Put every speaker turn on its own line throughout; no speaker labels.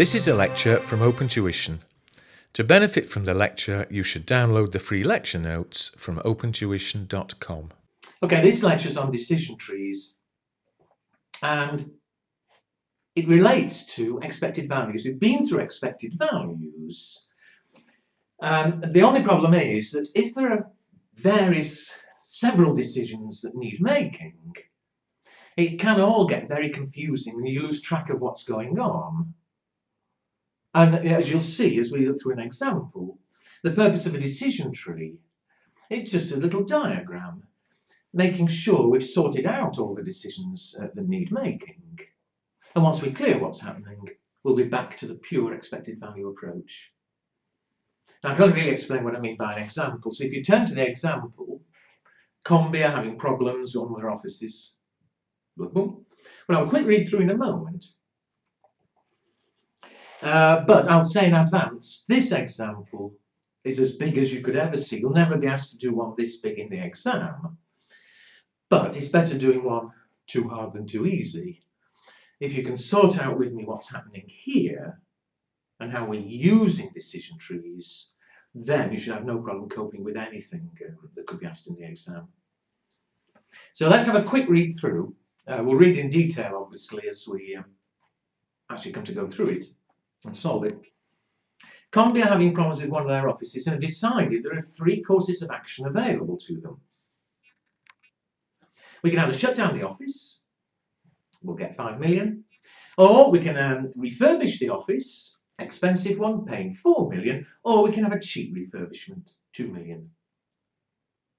This is a lecture from OpenTuition. To benefit from the lecture, you should download the free lecture notes from opentuition.com.
Okay, this lecture's on decision trees and it relates to expected values. We've been through expected values. The only problem is that if there are several decisions that need making, it can all get very confusing and you lose track of what's going on. And as you'll see as we look through an example, the purpose of a decision tree, it's just a little diagram, making sure we've sorted out all the decisions that need making. And once we're clear what's happening, we'll be back to the pure expected value approach. Now, I can't really explain what I mean by an example. So if you turn to the example, Combi are having problems with one of their offices. Boom, boom. Well, I'll quick read through in a moment. But I'll say in advance, this example is as big as you could ever see. You'll never be asked to do one this big in the exam. But it's better doing one too hard than too easy. If you can sort out with me what's happening here and how we're using decision trees, then you should have no problem coping with anything that could be asked in the exam. So let's have a quick read through. We'll read in detail, obviously, as we actually come to go through it and solve it. Combi are having problems with one of their offices and have decided there are 3 courses of action available to them. We can either shut down the office, we'll get 5 million, or we can refurbish the office, expensive one, paying 4 million, or we can have a cheap refurbishment, 2 million.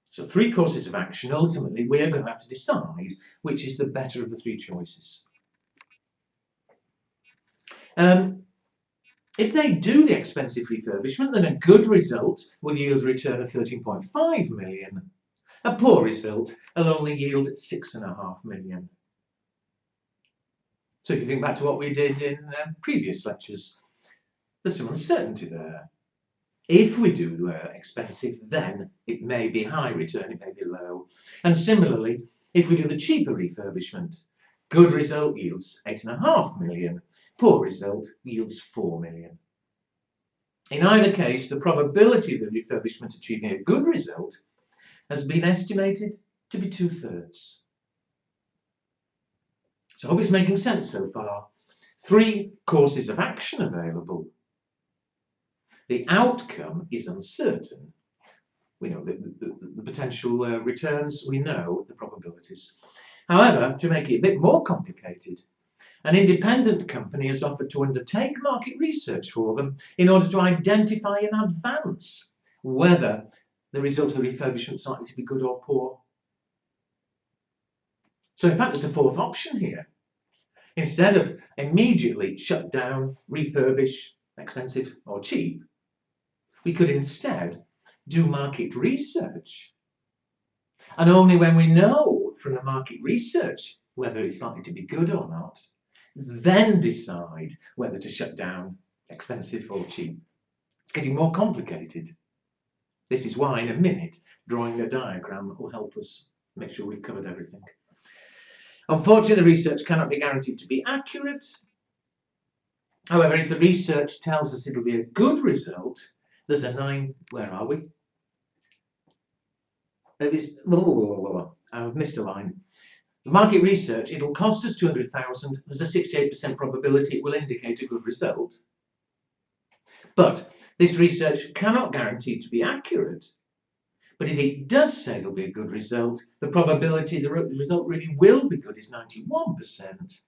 So 3 courses of action. Ultimately, we're going to have to decide which is the better of the 3 choices. If they do the expensive refurbishment, then a good result will yield a return of 13.5 million. A poor result will only yield 6.5 million. So if you think back to what we did in previous lectures, there's some uncertainty there. If we do expensive, then it may be high return, it may be low. And similarly, if we do the cheaper refurbishment, good result yields 8.5 million. Poor result yields 4 million. In either case, the probability of the refurbishment achieving a good result has been estimated to be 2/3. So I hope it's making sense so far. 3 courses of action available. The outcome is uncertain. We know the potential returns, we know the probabilities. However, to make it a bit more complicated, an independent company has offered to undertake market research for them in order to identify in advance whether the result of the refurbishment is likely to be good or poor. So in fact, there's a 4th option here. Instead of immediately shut down, refurbish, expensive or cheap, we could instead do market research. And only when we know from the market research whether it's likely to be good or not, then decide whether to shut down, expensive or cheap. It's getting more complicated. This is why in a minute drawing a diagram will help us make sure we've covered everything. Unfortunately, the research cannot be guaranteed to be accurate. However, if the research tells us it'll be a good result, there's a 9, where are we? I've missed a line. The market research, it'll cost us 200,000. There's a 68% probability it will indicate a good result. But this research cannot guarantee to be accurate. But if it does say there'll be a good result, the probability the result really will be good is 91%.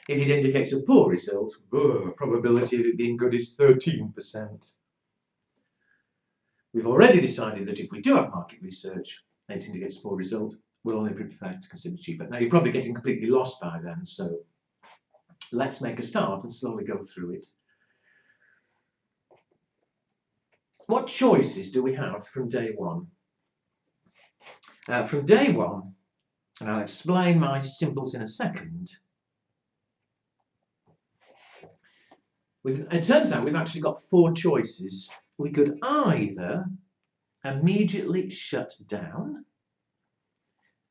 If it indicates a poor result, probability of it being good is 13%. We've already decided that if we do have market research and it indicates a poor result, we'll only be prepared to consider cheaper. Now, you're probably getting completely lost by then, so let's make a start and slowly go through it. What choices do we have from day 1? From day 1, and I'll explain my symbols in a second, it turns out we've actually got 4 choices. We could either immediately shut down,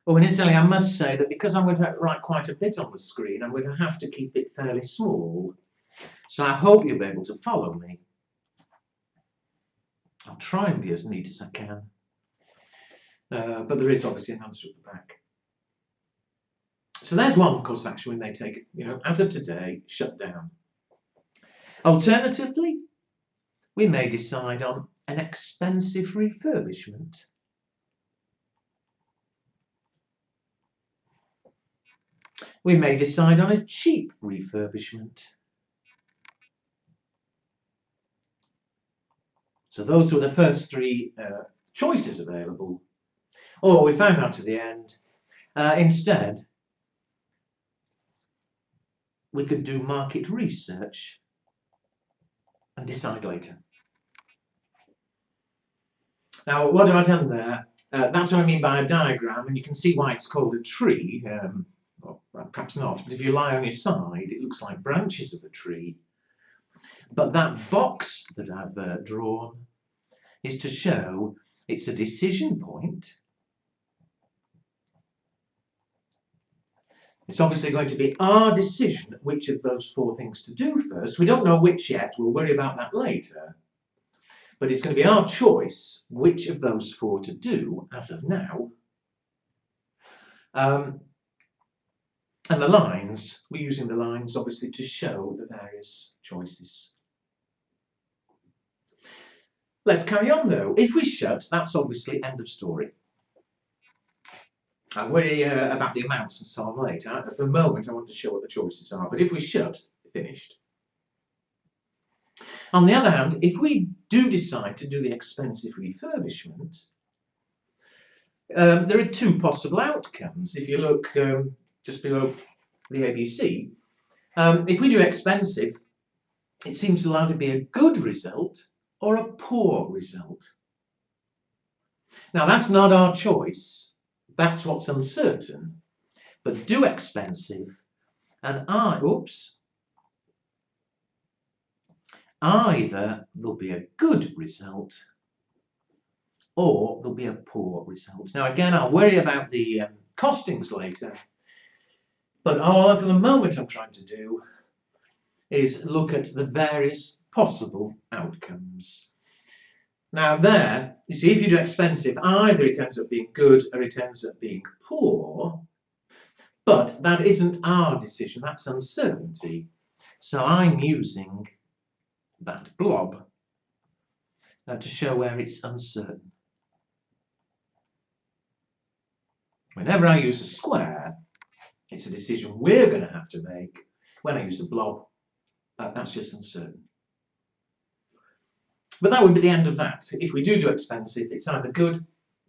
Oh, and incidentally, I must say that because I'm going to write quite a bit on the screen, I'm going to have to keep it fairly small. So I hope you'll be able to follow me. I'll try and be as neat as I can. But there is obviously an answer at the back. So there's one course of action we may take, as of today, shut down. Alternatively, we may decide on an expensive refurbishment. We may decide on a cheap refurbishment. So those were the first three choices available. Or we found out to the end, instead, we could do market research and decide later. Now, what have I done there? That's what I mean by a diagram, and you can see why it's called a tree. Well, perhaps not, but if you lie on your side, it looks like branches of a tree. But that box that I've drawn is to show it's a decision point. It's obviously going to be our decision which of those four things to do first. We don't know which yet, we'll worry about that later. But it's going to be our choice which of those four to do as of now. And the lines, we're using the lines obviously to show the various choices. Let's carry on though. If we shut, that's obviously end of story. I'll worry about the amounts and so on later. For the moment, I want to show what the choices are. But if we shut, finished. On the other hand, if we do decide to do the expensive refurbishment, there are two possible outcomes. If you look just below the ABC, if we do expensive, it seems to either be a good result or a poor result. Now, that's not our choice. That's what's uncertain. But do expensive, and either there'll be a good result or there'll be a poor result. Now, again, I'll worry about the costings later, but all for the moment I'm trying to do is look at the various possible outcomes. Now there, you see, if you do expensive, either it ends up being good or it ends up being poor, but that isn't our decision, that's uncertainty. So I'm using that blob to show where it's uncertain. Whenever I use a square, it's a decision we're going to have to make. When I use a blob, that's just uncertain. But that would be the end of that. If we do expensive, it's either good,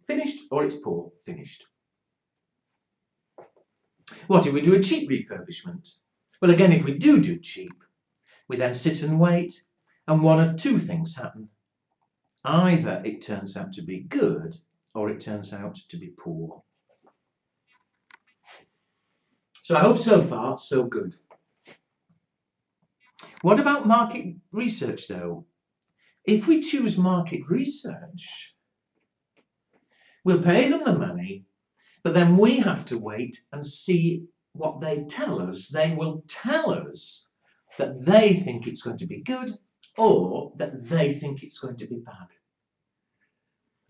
finished, or it's poor, finished. What if we do a cheap refurbishment? Well, again, if we do cheap, we then sit and wait, and one of two things happen. Either it turns out to be good, or it turns out to be poor. So I hope so far, so good. What about market research, though? If we choose market research, we'll pay them the money, but then we have to wait and see what they tell us. They will tell us that they think it's going to be good or that they think it's going to be bad.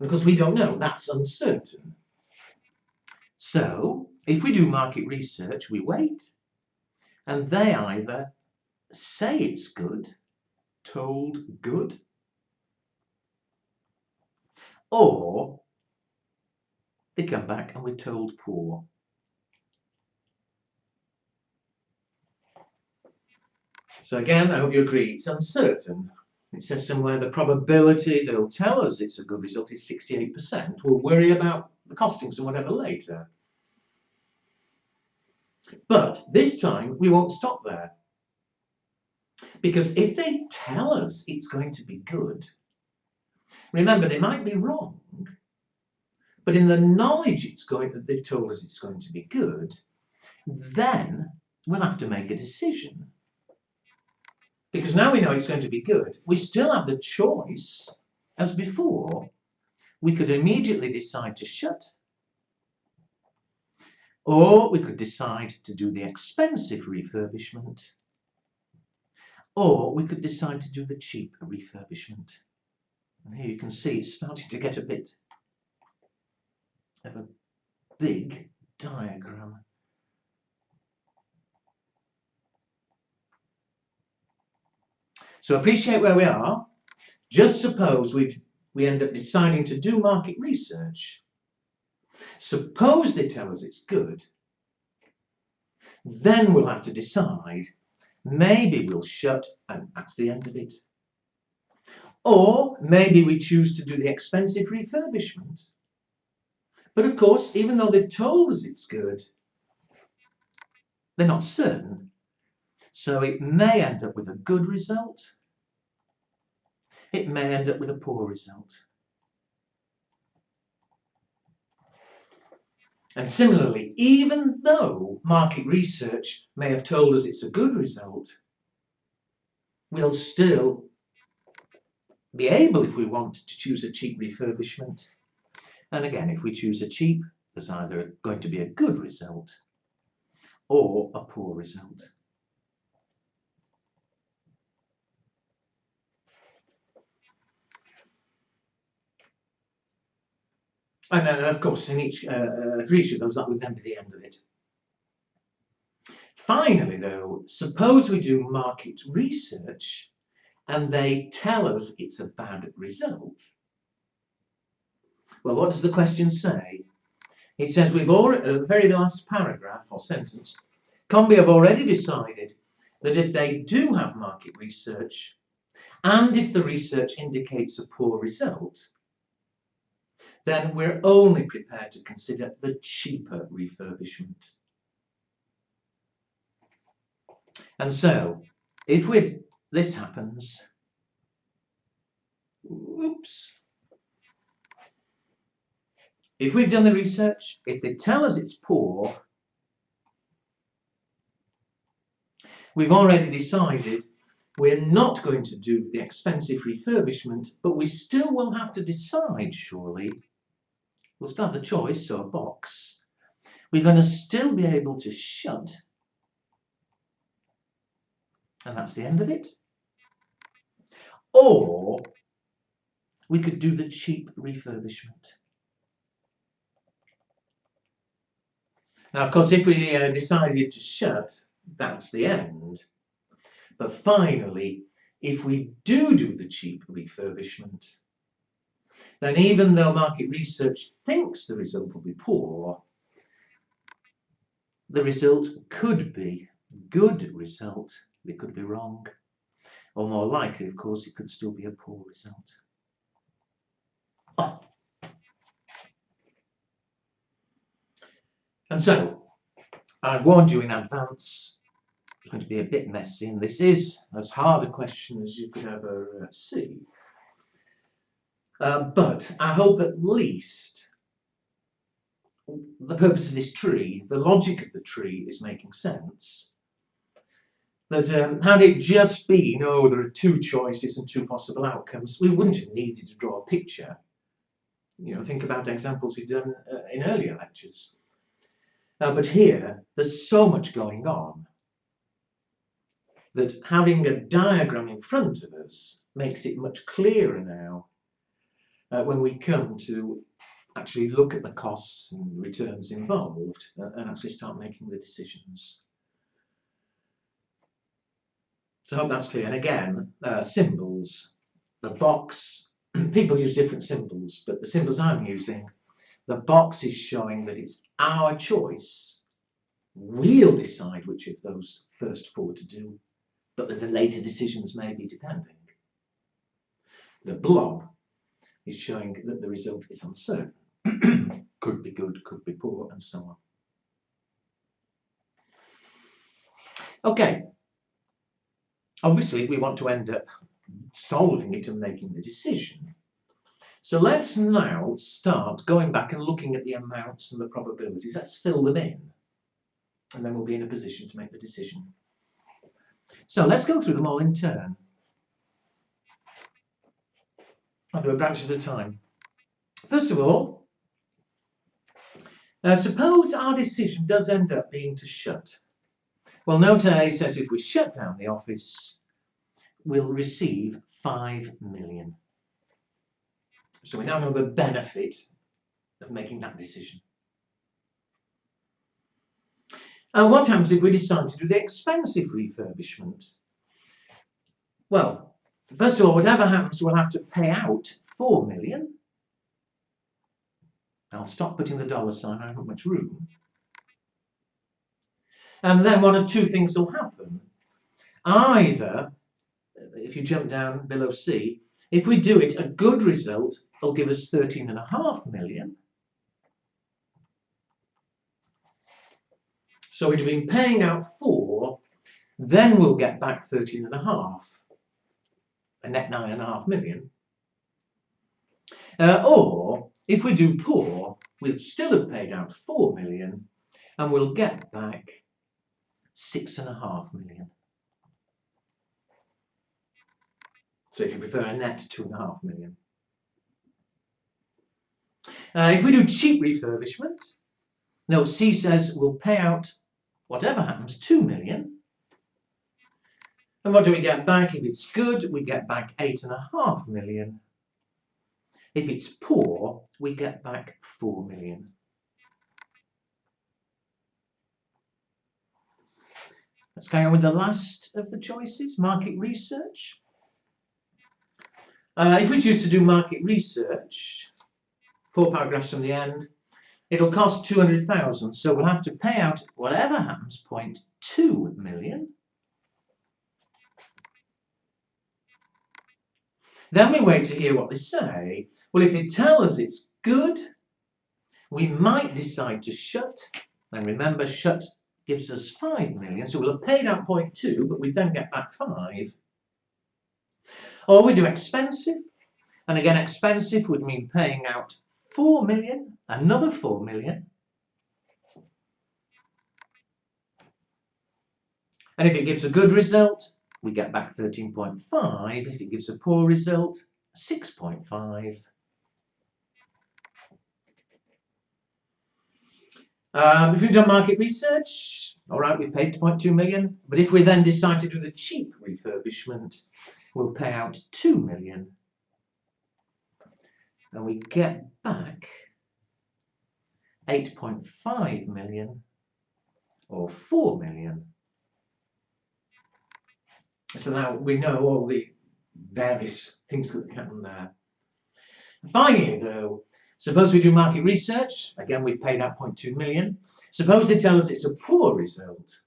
Because we don't know, that's uncertain. So, if we do market research, we wait, and they either say it's good, told good, or they come back and we're told poor. So again, I hope you agree, it's uncertain. It says somewhere the probability they'll tell us it's a good result is 68%. We'll worry about the costings and whatever later. But this time we won't stop there. Because if they tell us it's going to be good, remember they might be wrong, but in the knowledge that they've told us it's going to be good, then we'll have to make a decision. Because now we know it's going to be good, we still have the choice, as before. We could immediately decide to shut, or we could decide to do the expensive refurbishment, Or we could decide to do the cheap refurbishment. And here you can see it's starting to get a bit of a big diagram. So appreciate where we are. Just suppose we end up deciding to do market research. Suppose they tell us it's good. Then we'll have to decide. Maybe we'll shut and that's the end of it. Or maybe we choose to do the expensive refurbishment. But of course, even though they've told us it's good, they're not certain. So it may end up with a good result. It may end up with a poor result. And similarly, even though market research may have told us it's a good result, we'll still be able, if we want, to choose a cheap refurbishment. And again, if we choose a cheap, there's either going to be a good result or a poor result. And of course, in for each of those, that would then be the end of it. Finally, though, suppose we do market research and they tell us it's a bad result. Well, what does the question say? It says we've already, the very last paragraph or sentence, Combi have already decided that if they do have market research and if the research indicates a poor result, then we're only prepared to consider the cheaper refurbishment. And so, if this happens, if we've done the research, if they tell us it's poor, we've already decided we're not going to do the expensive refurbishment, but we still will have to decide, surely. We'll still have the choice, so a box. We're going to still be able to shut. And that's the end of it. Or we could do the cheap refurbishment. Now, of course, if we decided to shut, that's the end. But finally, if we do the cheap refurbishment, then even though market research thinks the result will be poor, the result could be good result. They could be wrong. Or more likely, of course, it could still be a poor result. Oh. And so, I warned you in advance, it's going to be a bit messy, and this is as hard a question as you could ever see. But I hope at least the purpose of this tree, the logic of the tree is making sense. That had it just been, oh, there are two choices and two possible outcomes, we wouldn't have needed to draw a picture. You know, think about examples we've done in earlier lectures. But here, there's so much going on that having a diagram in front of us makes it much clearer now when we come to actually look at the costs and returns involved and actually start making the decisions. So I hope that's clear. And again, symbols, the box, people use different symbols, but the symbols I'm using, the box is showing that it's our choice. We'll decide which of those first four to do, but that the later decisions may be depending. The blob is showing that the result is uncertain. Could be good, could be poor, and so on. Okay. Obviously, we want to end up solving it and making the decision. So let's now start going back and looking at the amounts and the probabilities. Let's fill them in, and then we'll be in a position to make the decision. So let's go through them all in turn. I'll do a branch at a time. First of all, suppose our decision does end up being to shut. Well, note A says if we shut down the office, will receive 5 million. So we now know the benefit of making that decision. And what happens if we decide to do the expensive refurbishment? Well, first of all, whatever happens, we'll have to pay out 4 million. I'll stop putting the dollar sign, I haven't much room. And then one of two things will happen. Either, if you jump down below C, if we do it, a good result will give us 13.5 million. So we'd have been paying out 4, then we'll get back 13.5, a net 9.5 million. Or, if we do poor, we'll still have paid out 4 million and we'll get back 6.5 million. So if you prefer a net 2.5 million. If we do cheap refurbishment, no, C says we'll pay out whatever happens 2 million. And what do we get back? If it's good, we get back 8.5 million. If it's poor, we get back 4 million. Let's carry on with the last of the choices, market research. If we choose to do market research, 4 paragraphs from the end, it'll cost 200,000, so we'll have to pay out whatever happens 0.2 million. Then we wait to hear what they say. Well, if they tell us it's good, we might decide to shut. And remember, shut gives us 5 million, so we'll have paid out 0.2, but we then get back 5. Or we do expensive, and again, expensive would mean paying out 4 million, another 4 million. And if it gives a good result, we get back 13.5. If it gives a poor result, 6.5. If we've done market research, all right, we paid 0.2 million. But if we then decide to do the cheap refurbishment, we'll pay out 2 million. And we get back 8.5 million or 4 million. So now we know all the various things that can happen there. Finally, though, suppose we do market research. Again, we've paid out 0.2 million. Suppose they tell us it's a poor result.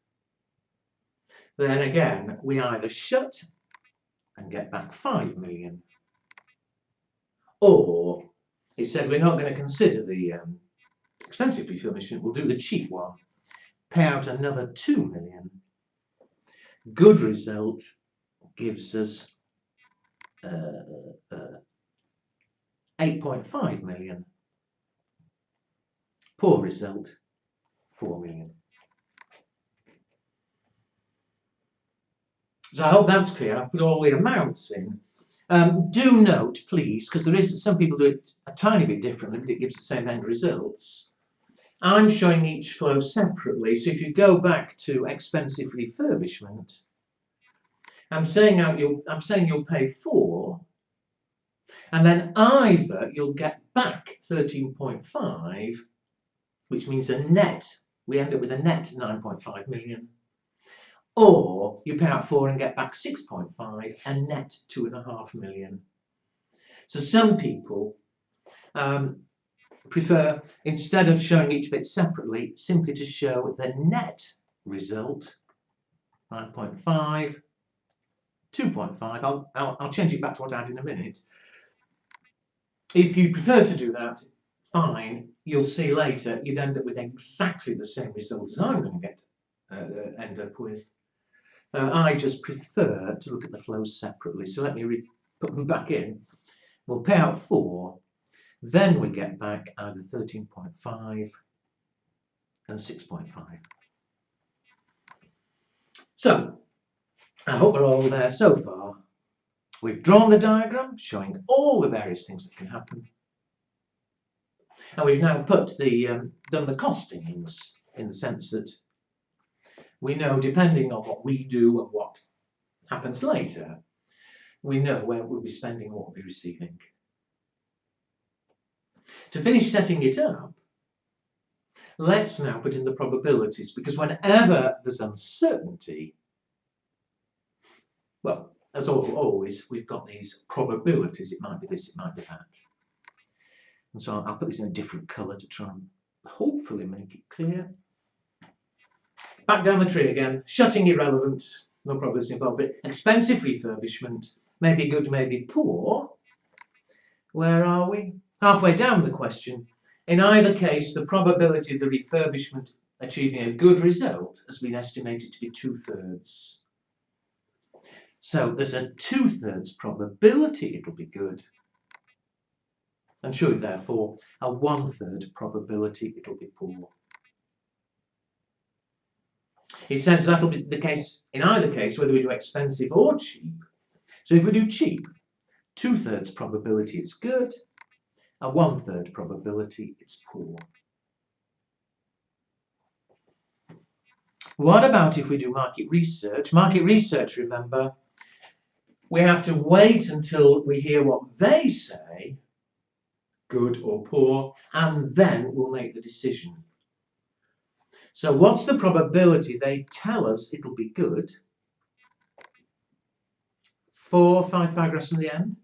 Then again, we either shut and get back 5 million. Or it said we're not going to consider the expensive refurbishment, we'll do the cheap one. Pay out another 2 million. Good result gives us 8.5 million. Poor result, 4 million. So I hope that's clear. I've put all the amounts in. Do note, please, because there is some people do it a tiny bit differently, but it gives the same end results. I'm showing each flow separately, so if you go back to expensive refurbishment, I'm saying you'll pay 4, and then either you'll get back 13.5, which means a net, we end up with a net 9.5 million, or you pay out 4 and get back 6.5, a net 2.5 million. So some people prefer, instead of showing each bit separately, simply to show the net result, 9.5, 2.5. I'll change it back to what I had in a minute. If you prefer to do that, fine. You'll see later you'd end up with exactly the same result as I'm going to end up with. I just prefer to look at the flows separately. So let me put them back in. We'll pay out 4. Then we get back either 13.5 and 6.5. So, I hope we're all there so far. We've drawn the diagram showing all the various things that can happen. And we've now put done the costings in the sense that we know, depending on what we do and what happens later, we know where we'll be spending and what we'll be receiving. To finish setting it up, let's now put in the probabilities, because whenever there's uncertainty, well, as always, we've got these probabilities. It might be this, it might be that. And so I'll put this in a different colour to try and hopefully make it clear. Back down the tree again, shutting irrelevant, no probability involved, but expensive refurbishment, maybe good, maybe poor. Where are we? Halfway down the question. In either case, the probability of the refurbishment achieving a good result has been estimated to be 2/3. So there's a 2/3 probability it'll be good, and surely therefore a 1/3 probability it'll be poor. He says that'll be the case in either case, whether we do expensive or cheap. So if we do cheap, 2/3 probability it's good, a 1/3 probability it's poor. What about if we do market research? Market research, remember, we have to wait until we hear what they say, good or poor, and then we'll make the decision. So what's the probability they tell us it'll be good? 4 or 5 paragraphs in the end.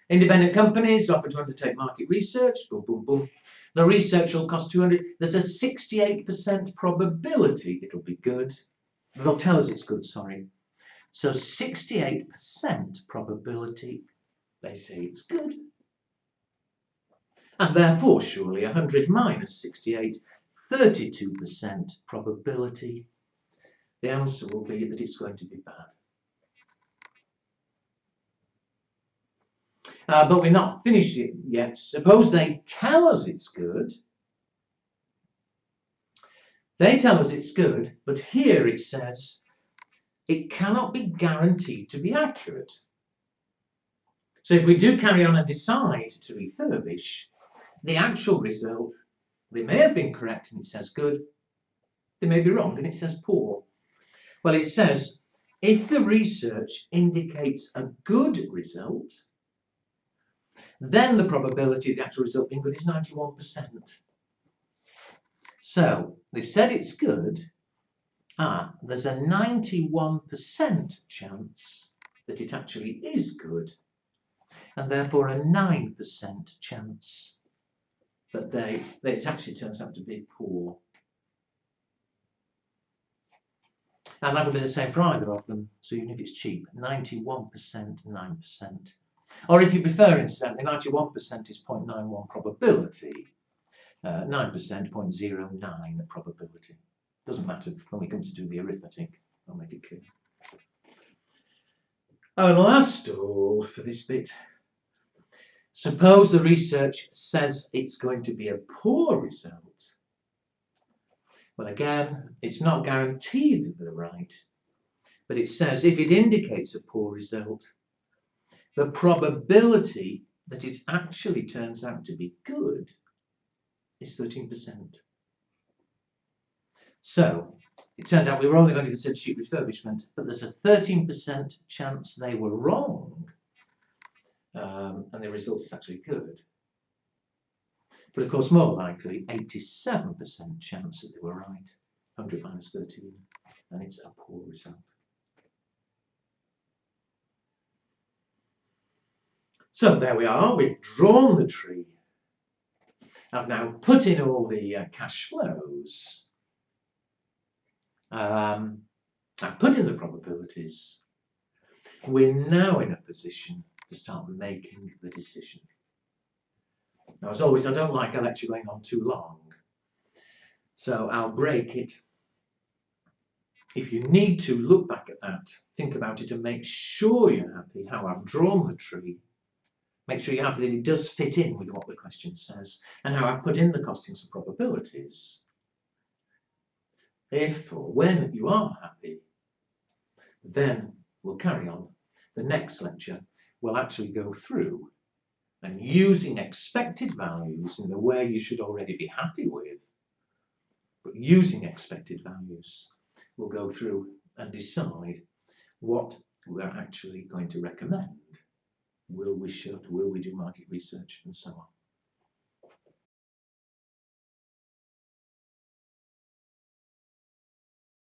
Independent companies offer to undertake market research, boom, boom, boom. The research will cost 200. There's a 68% probability it'll be good. They'll tell us it's good, sorry. So 68% probability they say it's good. And therefore, surely 100 minus 68, 32% probability. The answer will be that it's going to be bad. But we're not finished yet. Suppose they tell us it's good. They tell us it's good, but here it says it cannot be guaranteed to be accurate. So if we do carry on and decide to refurbish, the actual result, they may have been correct and it says good. They may be wrong and it says poor. Well, it says if the research indicates a good result, then the probability of the actual result being good is 91%. So they've said it's good. There's a 91% chance that it actually is good, and therefore a 9% chance that it actually turns out to be poor. And that'll be the same for either of them. So even if it's cheap, 91%, 9%. Or if you prefer, incidentally, 91% is 0.91 probability, 9% 0.09 probability. Doesn't matter when we come to do the arithmetic. I'll make it clear. And last of all, for this bit, suppose the research says it's going to be a poor result. Well, again, it's not guaranteed that they're right, but it says if it indicates a poor result, the probability that it actually turns out to be good is 13%. So it turned out we were only going to consider cheap refurbishment, but there's a 13% chance they were wrong, and the result is actually good. But of course, more likely, 87% chance that they were right, 100 minus 13, and it's a poor result. So there we are, we've drawn the tree. I've now put in all the cash flows. I've put in the probabilities. We're now in a position to start making the decision. Now, as always, I don't like a lecture going on too long, so I'll break it. If you need to, look back at that, think about it, and make sure you're happy how I've drawn the tree. Make sure you're happy that it does fit in with what the question says, and how I've put in the costings and probabilities. If or when you are happy, then we'll carry on. The next lecture will actually go through and using expected values in the way you should already be happy with, but using expected values, we'll go through and decide what we're actually going to recommend will we shift, will we do market research, and so on.